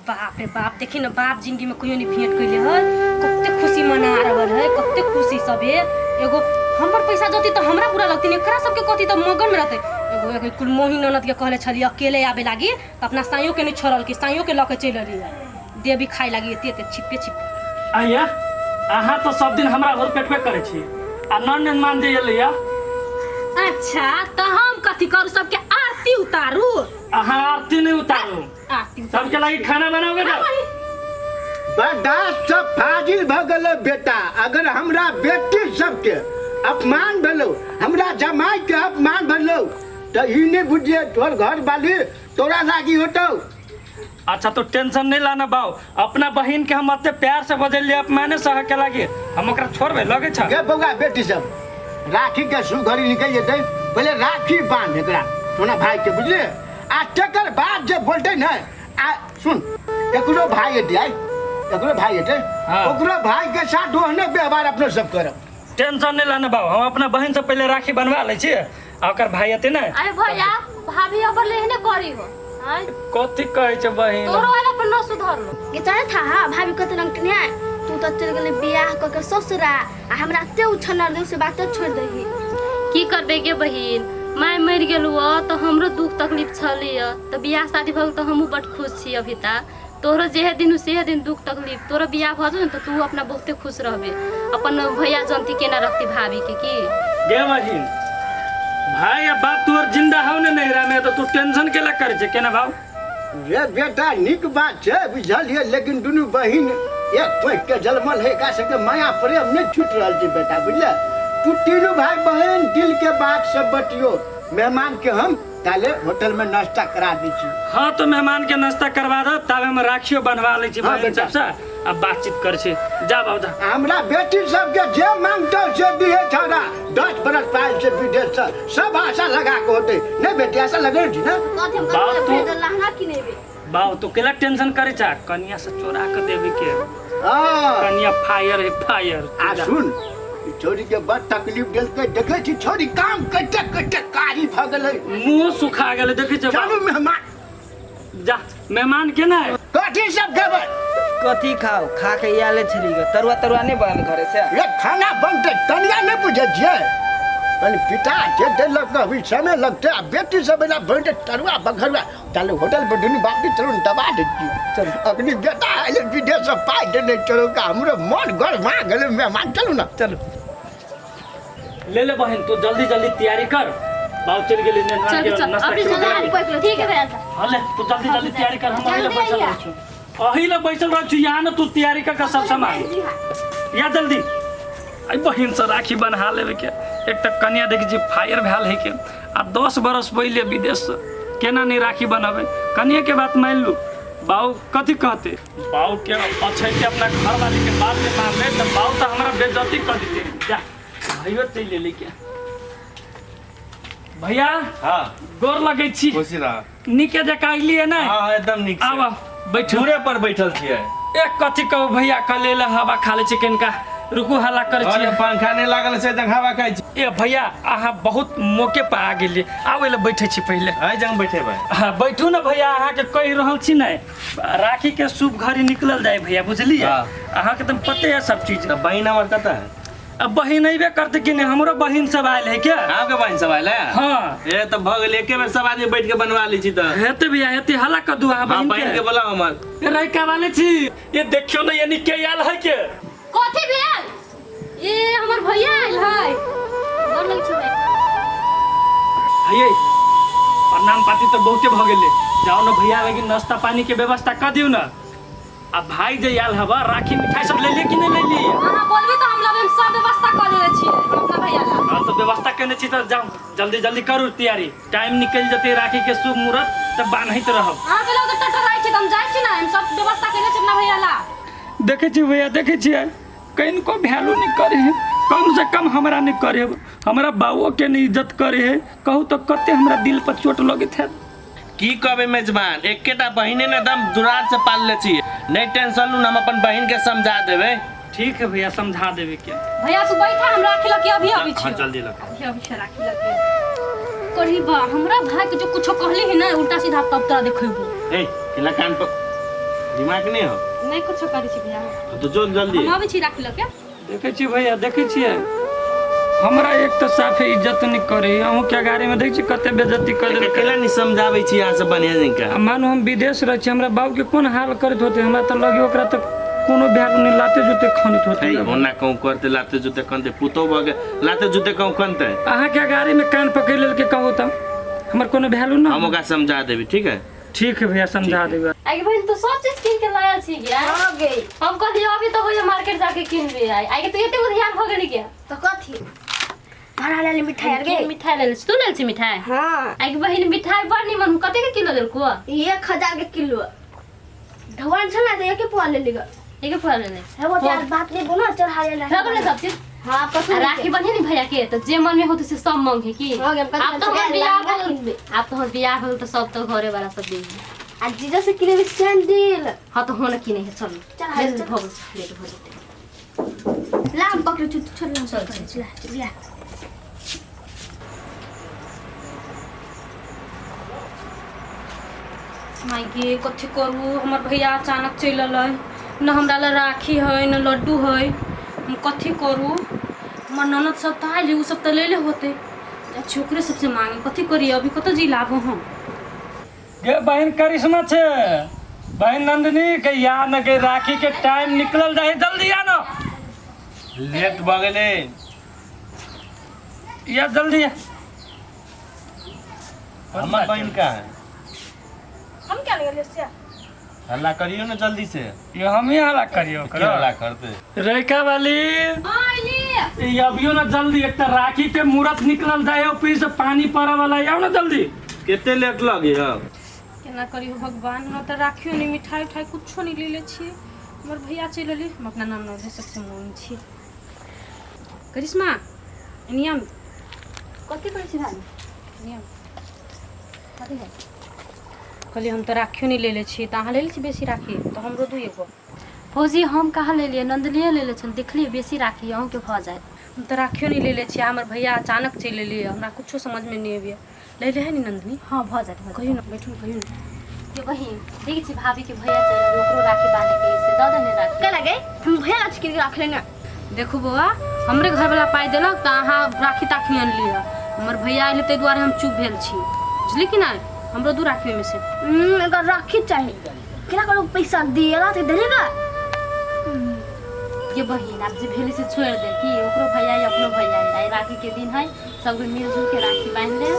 बाप रे बाप देखी ना बाप जिंदगी में कहियो नहीं भेंट कैले है कते खुशी मना रहल है कते खुशी सब है एगो हमर पैसा जति तो हमरा बुरा लगती एकरा सबके कथी तो मगन में रहते एगो एगो कुल मोही ननद के कहले छली अकेले आबे लागी त अपना साइयो के नहीं छोड़ल कि साइयो के लके चल रही देवी खाई लागी एते छिपके छिप आइया आहा तो सब दिन हमरा घर पेट करे छी आ नन मान जे लिया अच्छा तो हम कथी करू सबके आरती उतारू आहा आरती नहीं उतारू आरती सबके लागि खाना बनाओगे ना बड़ा सब फाजिल भ गेल बेटा अगर हमरा बेटी सबके अपमान भेलो हमरा जमाई के अपमान भेलो तो ई नहीं बुझिए तोर घर वाली तोरा लागी होतो। अच्छा तो टेंशन नहीं लाना बाऊ अपना बहन के हम अते प्यार से बदल अपमाने सह के लागे हम ओकरा छोड़बे लगे छ गे बौआ बेटी सब राखी के सुघड़ी निकल जेतै पहले राखी बांध एकरा तोना भाई के बुझले आ तकर बाद जे बोलते न आ सुन एकरो भाई हेतै एकरो भाई हेतै ओकरो भाई के साथ ओहने व्यवहार अपने सब करब टेंशन नहीं लाना बाऊ हम अपना बहन से पहले राखी बनवा ले छी ओकर भाई हेतै न अरे भैया भाभी अब लेने करी हो कथि कहै छ बहन तोरो वाला पर न सुधरलो ये तोरे था भाभी कत रंग कन्या तू तो चल गेले बियाह क के ससुरा आ हमरा ते उछनर दे से बात छोड़ दही की करबे गे बहिन माय मर गेलु तो हमरो दुख तकलीफ छलिय तो बियाह शादी भल तो हमहू बड खुश छी अभी ता तोरो जे दिन से दिन दुख तकलीफ तोरो बियाह भ जो तो तू अपना बहुते खुश रहबे अपन भैया जनती केना रखती भाभी के की गे बहिन भाई अब बात तोर जिंदा हो ने नहिरा में तो तू टेंशन केला करे छ केना भाव रे बेटा निक बात छै बुझलिए लेकिन दुनु बहिन एक पैक के जलमल है का सके माया प्रेम नहीं छूट रहल छै बेटा बुझले तू तीनों भाई बहन दिल के बात सब बतियो मेहमान के हम काले होटल में नाश्ता करा दी छी हां तो मेहमान के नाश्ता करवा दो तब हम राखियो बनवा ले छी बहन सब से अब बातचीत कर छी जा बाबू जा हमरा बेटी सब के जे मांगतो से दिए छोरा 10 बरस पाल से विदेश से सब आशा लगा के होते नहीं बेटी आशा लगे छी ना कथि हम कर लहंगा किनेबे बाऊ तो केला टेंशन करे छ कन्या से चोरा के देबे के हां कन्या फायर है फायर आ सुन छोरी के बड़ तकलीफ देल के देखे छी छोरी काम करते करते कारी भ गेलै मुंह सुखा गेलै देखे छ चलू मेहमान जा मेहमान के ना कथि सब देबै कथी खाओ खा के आले छली तरुआ तरुआ नहीं बन घरे से ये खाना बनते तनिया नहीं बुझे छिए पहले पिता के देलक अभी समय लगते आ बेटी सब ना बनते तरुआ बघरुआ चलो होटल पर दुनु बापी चलो दबा देती चल अपनी बेटा आले विदेश से पाई देने चलो का हमरो मन घर मा गेले मेहमान चलो ना चलो ले ले बहन तू जल्दी जल्दी तैयारी कर बाऊ चल गेली ने नाश्ता अभी जल्दी पैक ठीक है भैया हां ले तू जल्दी जल्दी तैयारी कर हम अभी बैठल रह छु अहिला बैठल रह छु यहां न तू तैयारी कर सब सामान या जल्दी आई बहन से राखी बना लेवे के एक तक कन्या देखि जी फायर भेल है के आ 10 बरस पहले विदेश से केना नहीं राखी बनावे कन्या के बात मान लू बाऊ कथी कहते बाऊ के अच्छे के अपना घर वाले के बात में मान ले तो बाऊ तो हमरा बेइज्जती कर देते जा भाइयो चल ले लेके भैया हां गोर लगे छी खुशी रह निके जका आइलिए ना हां एकदम निक से आवा बैठो पूरे पर बैठल छिए एक कथी कहू भैया कलेला हवा खा ले चिकन का रुकू हल्ला कर छी अरे पंखा नहीं लागल से जंग हवा खाइ छी ए भैया आहा बहुत मौके पर आ गेली आवे ले बैठे छी पहले आई जंग बैठे भाई हां बैठू ना भैया आहा के कहि रहल छी नै राखी के शुभ घड़ी निकलल जाए भैया बुझलिए आहा के तुम पते है सब चीज बहिन हमर कता है अब बहिन अइबे करते कि नहीं हमरो बहिन सब आयल है क्या आपके बहिन सब आयल है हां ए तो भ गेल एके बेर सब आदमी बैठ के बनवा ली छी त हेते भैया हेते हल्ला कर दू बहिन के बोलाओ हमर ए रैका वाले छी ये देखियो ना ये निके आयल है के कथि भेल ये हमर भैया आइल है गोर लग छी आइए प्रणाम पाती तो बहुते भ गेले जाओ ना भैया लेकिन नाश्ता पानी के व्यवस्था कर दियो ना अब भाई जे आयल हवा राखी मिठाई सब ले कि नहीं ले ली हां बोलबे तो हम लोग सब व्यवस्था कर देले छी हम अपना भैया ला हां तो व्यवस्था करने छी तो जाओ जल्दी जल्दी करू तैयारी टाइम निकल जते राखी के शुभ मुहूर्त तब बान्हित रहब हां के लोग टटराई छी हम जाई छी ना हम सब व्यवस्था करले छी अपना भैया ला देखे छी भैया देखे छी कहीं को वैल्यू नहीं करे है कम से कम हमरा नहीं करे हमरा बाबू के नहीं इज्जत करे है कहू तो कते हमरा दिल पर चोट लगे थे की कहबे मेजबान एकेटा बहिने ने दम दुरार से पाल ले छी नहीं टेंशन लू हम अपन बहिन के समझा देबे ठीक है भैया समझा देबे के भैया से बैठा हम राखी लके अभी अभी छी हां जल्दी लग अभी राखी लके करी बा हमरा भाई के जो कुछ कहली है ना उल्टा सीधा तब तोरा देखैबो ए किला कान पर दिमाग नहीं हो नहीं कुछ करी छी भैया तो जो जल्दी हम आबै छी राख ल के देखे छी भैया देखे छियै हमरा एक तो साफे इज्जत नहीं करे अहूँ के गाड़ी में देख छी कते बेइज्जती कर देलकै अकेला नहीं समझाबै छी यहाँ से बढ़िया नहीं का मानो हम विदेश रह छी हमरा बाबू के कोन हाल करत होते हमरा तो लगे ओकरा तो कोनो भ्याग नहीं लाते जुते खनित होते होना कहूँ करते लाते जुते खनते पुतो भगे लाते जुते कहूँ खनते अहाँ के गाड़ी में कान पकड़ लेल के कहू त हमर कोनो वैल्यू ना हम ओकरा समझा देबी ठीक है भैया समझा देबे आगे बहन तो सब चीज किन के लाया छी क्या हो गई हम कहली अभी तो हो मार्केट जाके किनबे आगे तो एते ध्यान हो गेली क्या तो कथी भरा ले मिठाई यार गे मिठाई ले तू ले छी मिठाई हां आगे बहन मिठाई बड़ निमन कते के किलो देलको 1000 के किलो ढवान छला तो एक पुआ ले लिगा एक पुआ ले है वो यार बात नहीं बोलो चढ़ा ले सब ले सब चीज हां पसंद राखी बनिए नहीं भैया के तो जे मन में होते से सब मांगे की आप तो हम बियाह हो तो सब तो घरे वाला सब दे आ जीजा से किने सैंडल हां तो होना की नहीं चल चल भोग लेट हो जते लाम पकड़ चुट छोड़ चल चल माई गे कथी करू हमर भैया अचानक चल अलै न हमरा ला राखी है न लड्डू है हम कथी करू हमर ननद सब तो आइल उ सब तो ले होते छोकरे सबसे मांगे कथी करी अभी कत जी लाभ हम गे बहन करिश्मा छे बहन नंदिनी के या न के राखी के टाइम निकलल जाए जल्दी आ न लेट भ गेले या जल्दी आ हमर बहन का है हम क्या ले से हल्ला करियो ना जल्दी से ये हम ही हल्ला करियो क्या हल्ला करते रेखा वाली ये अभियो ना जल्दी एक राखी के मुहूर्त निकलल जाए फिर से पानी पड़ा वाला आओ ना जल्दी केते लेट लगे अब केना करी हो भगवान न त राखियो नहीं मिठाई उठाई कुछो नहीं ले ले छी हमर भैया चल अली हम अपना नाम न दे सबसे मोन छी करिश्मा नियम कथी करे छी भाई नियम कथी है कहली हम तो राखियो नहीं ले ले छी त अहाँ ले ले छी बेसी राखी तो हमरो दू एगो फौजी हम कहाँ ले लिए नंदलिए ले ले छन देखलिए बेसी राखी अहूँ के भ जाए हम तो राखियो नहीं ले ले छी हमर भैया अचानक चल अली हमरा कुछो समझ में नहीं आबिया ले ले है नी नंदनी हाँ भ जाए कहियो ना बैठू कहियो ना ये बहिन देखी छी भाभी के भैया चल ओकरो राखी बांधे के से द देने राखी क्या लगे हम भैया आज के रख लेंगे देखो बउआ हमरे घर वाला पाई देलक त अहाँ राखी ताखी आन लिया हमर भैया आइले ते दुआरे हम चुप भेल छी बुझली कि नहीं हमरो दू राखी में से अगर राखी चाहिए केना करो पैसा दिएला तो देगा ये बहिन आप जे भेली से छोड़ दे कि ओकरो भैया या अपनो भैया है राखी के दिन है सब मिलजुल के राखी बांध ले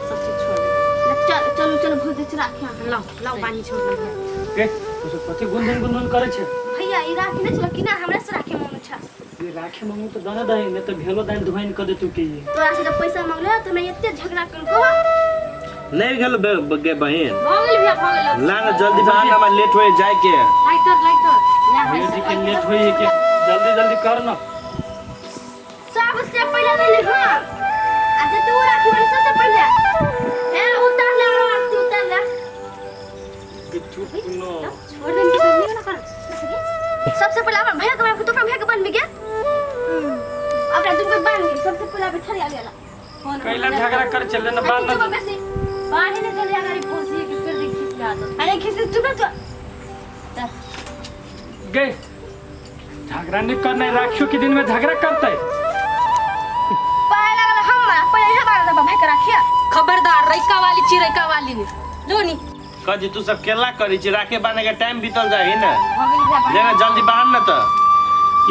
सब चीज छोड़ दे चल चलो चलो भोज दे राखी लाओ लाओ पानी छोड़ ना के तो कथि गुनगुन गुनगुन करे छे भैया ई राखी ने चलो किना हमरा से राखी मांगू छा ये राखी मांगू तो दाना दही ने तो भेलो दान दुहाइन कर दे तू के तोरा से जब पैसा मांगले तो मैं इतने झगड़ा करको नहीं गेल गे बहन भागल भैया भागल ला ना जल्दी बाहर हमार लेट होए जाए के लाइटर ये जी के लेट होई के जल्दी जल्दी कर ना सबसे पहले ले ले हां आज तू राखी वाली सबसे पहले ए उतार ले राखी उतार ले के चुप नो छोड़ दे कि नहीं ना कर सबसे पहले अपन भैया के तो भैया के बन में गया अब तुम को बन सबसे पहले बैठा ले आला कैला झगड़ा कर चले ना बाल ना बाहर ने चले अगर फौजी के फिर देख किस आ तो अरे किसी चुप ना गए झगड़ा नहीं करना राखियों के दिन में झगड़ा करता है पहले हमारा पहले है बार भाई के राखिया खबरदार रैका वाली चिरैका वाली ने जो नी कजी तू सब केला करी छी राखे बाने के टाइम बीतल जाए ना भागल भैया लेना जल्दी बाहर ना तो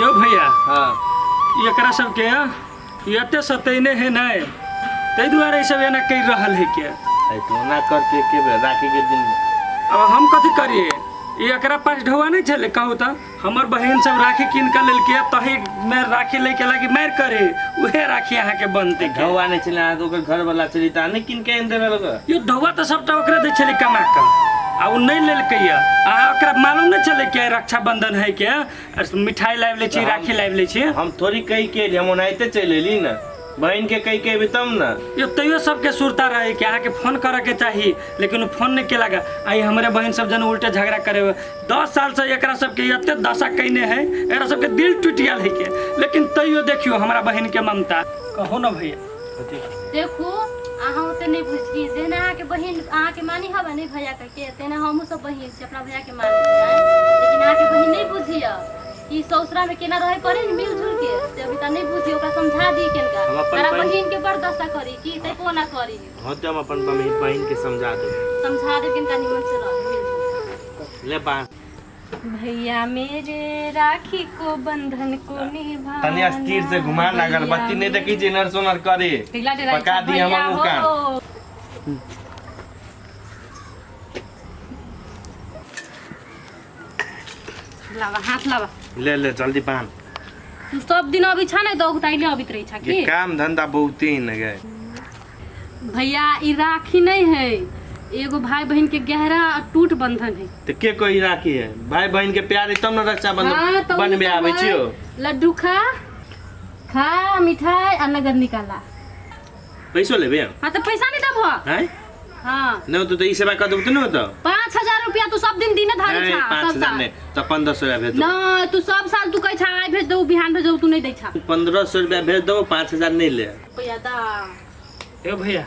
यो भैया हां एकरा सब के एते सतैने है नहीं तै दुआरे सब एना कह रहल है के ऐ तो ना करके के राखी के दिन अब हम कथी करिए ये एकरा पास ढौआ नहीं चले कहू तो हमर बहन सब राखी किन के लेल के तही में राखी ले के लागी मार करे उहे राखी यहाँ के बनते के ढौआ नहीं चले तो घर वाला चली ता नहीं किन के देवे लग यो ढौआ तो सबटा ओकरे दे चले कमा के आ उ नहीं लेल के आ ओकरा मालूम नहीं चले के रक्षाबंधन है के मिठाई लाइव ले छी राखी लाइव ले छी हम थोड़ी कही के हम ओनाइते चले ली ना बहन के कही के भी तब ना यो तैयो सबके सुरता रहे कि अहाँ के फोन करे के चाहिए लेकिन वो फोन नहीं के लगा आई हमारे बहन सब जन उल्टे झगड़ा करे हुए 10 साल से एकरा सबके एते दशा कइने है एकरा सबके दिल टूट गेल है के लेकिन तैयो देखियो हमारा बहन के ममता कहो ना भैया देखो अहाँ तो नहीं बुझी जेना अहाँ के बहन अहाँ के मानी हवा नहीं भैया के तेना हमहू सब बहन से अपना भैया के मानी ससुरा में केना रहे करे मिलजुल के से अभी त नहीं बुझी ओकरा समझा दी केनका हम अपन तारा बहिन- बहिन के बर्दाश्त करी की तै को ना करी हाँ तो हम अपन बहन के समझा देबे समझा दे केनका निमन से रह मिलजुल ले बांध भैया मेरे राखी को बंधन को निभा तनी अस्थिर से घुमा ना अगरबत्ती नहीं देखी जे नर सोनर करे पका दी हम मुंह का लावा हाथ लावा ले ले जल्दी बांध तू सब दिन अभी छा नहीं दो ताइले अभी रही छा ये की काम धंधा बहुत ही न गए भैया ई राखी नहीं है एगो भाई बहन के गहरा टूट बंधन है। तो के कोई राखी है भाई बहन के प्यार तब न रक्षा हाँ, तो बन में आवे छियो लड्डू खा खा मिठाई और नगद निकाला। पैसो लेबे हाँ तो पैसा नहीं दबो हैं हाँ न तो ई सेवा कर देबो न तो 5,000 रुपया तू सब दिन दिने धारे छा सब 5,000 साल ने तो 1500 भेज दो ना तू सब साल तू कह छा आज भेज दो बिहान भेज दो तू नहीं दे छा 1500 रुपया भेज दो 5,000 नहीं ले भैया दा ए भैया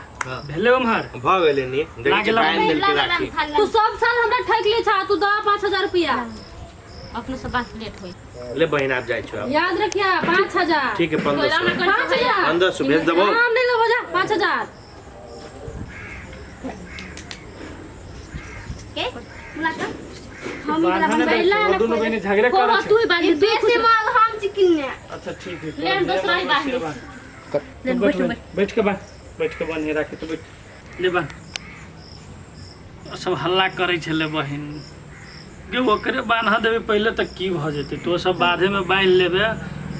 भेले ओमहर भ गेले नी देखी लागेला बाइन मिल के राखी तू सब साल हमरा ठग ले छा तू दा 5,000 रुपया अपने से बात लेट होई ले बहन आप जाय छो याद रखिया 5,000 ठीक है 1500 5,000 1500 भेज देबो हाँ नहीं लो जा 5,000 के मुलाका हम इधर अपन बैला ना दोनों बहनी झगड़े को करे तू ही बाजी तू पैसे मांग हम चिकन ने अच्छा ठीक है ले दूसरा ही बांध ले बैठ के बांध हे राखी तो बैठ ले बांध सब हल्ला करे छले बहिन गे ओकरे बांधा देबे पहले तक की भ जेते तो सब बाधे में बांध लेबे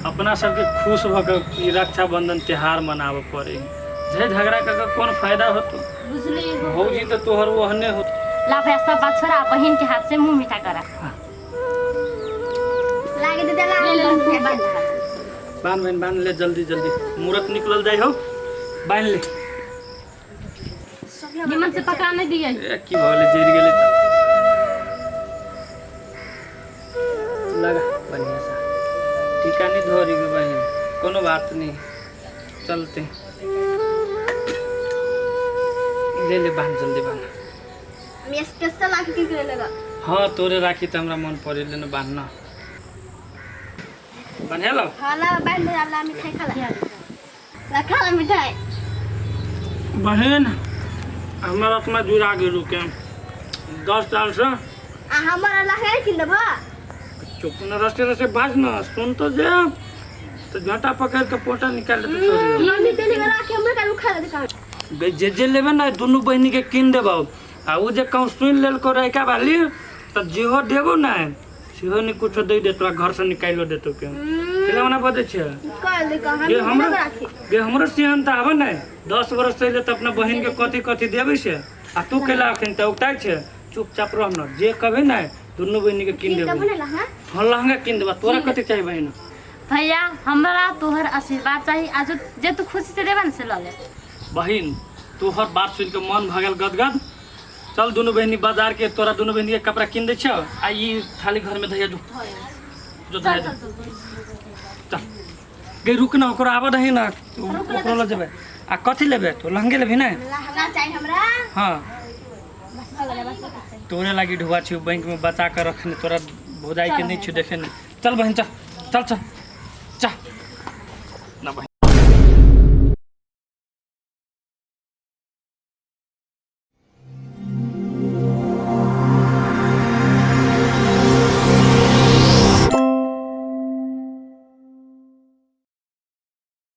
अपना सबके खुश भ के ई रक्षाबंधन त्योहार मनावे पड़े जे झगड़ा कर कौन फायदा होतो बुझली हो भौजी तो तोहर ओहने हो ला भैया सब बात छोड़ा बहिन के हाथ से मुंह मीठा करा लागे दे लागे बांध बहन बांध ले जल्दी मुहूर्त निकल जाए हो बांध ले निमन से पका नहीं दिए ए की भले जरी गेले त लगा बढ़िया सा टीका नहीं धोरी के बहन कोनो बात नहीं चलते ले बांध जल्दी बांध मैं स्पेशल लाके की करे लगा हाँ तोरे राखी तो हमरा मन पड़े ले बांधना बन्हेलो खाना बैंड में आला मिठाई खाला ला खाला मिठाई बहन हमारा तुम्हें जुड़ा गेलू के 10 साल से आ हमारा लागे कि देबा चुप न रस्ते बाज न सुन तो जे तो झटा पकड़ के पोटा निकाल ले तो मम्मी तेली में राखे हमरे का खा दे बे जे लेबे ना दोनों बहनी के किन देबो आ उ जे कहूँ सुन लेल को रैका वाली तो जेहो देबो ना सेहो नहीं कुछ दे दे तोरा घर से निकालो दे तो के केला मना बदे छे कर दे का ये हम हमरा राखे ये हमरो सिहन त आबे ना 10 वर्ष से ले तो अपना बहन के कथी देबे छे आ तू केला अखन त उठाई छे चुपचाप रह न जे कहबे ना दोनों बहनी के किन तब देबो बनेला हां हाँ लहंगा किन देबा तोरा कथी चाहिए बहन भैया हमरा तोहर आशीर्वाद चाहिए आज जे तू खुशी से देबन से ल ले बहन तोहर बात सुन के मन भगल गदगद चल दोनों बहनी बाजार के तोरा दोनों बहनी के कपड़ा किन दे छो आ ई थाली घर में धैया जो धैया चल गे रुक ना ओकरा आबे रही ना ओकरो ल जेबे आ कथी लेबे तो लहंगे लेबी ना लहंगा चाहिए हमरा हाँ बस हो गया बस तोरे लागी ढुआ छी बैंक में बचा कर रखने तोरा भोजाई के नहीं छु देखे नहीं चल बहन चल चल चल चल ना बहन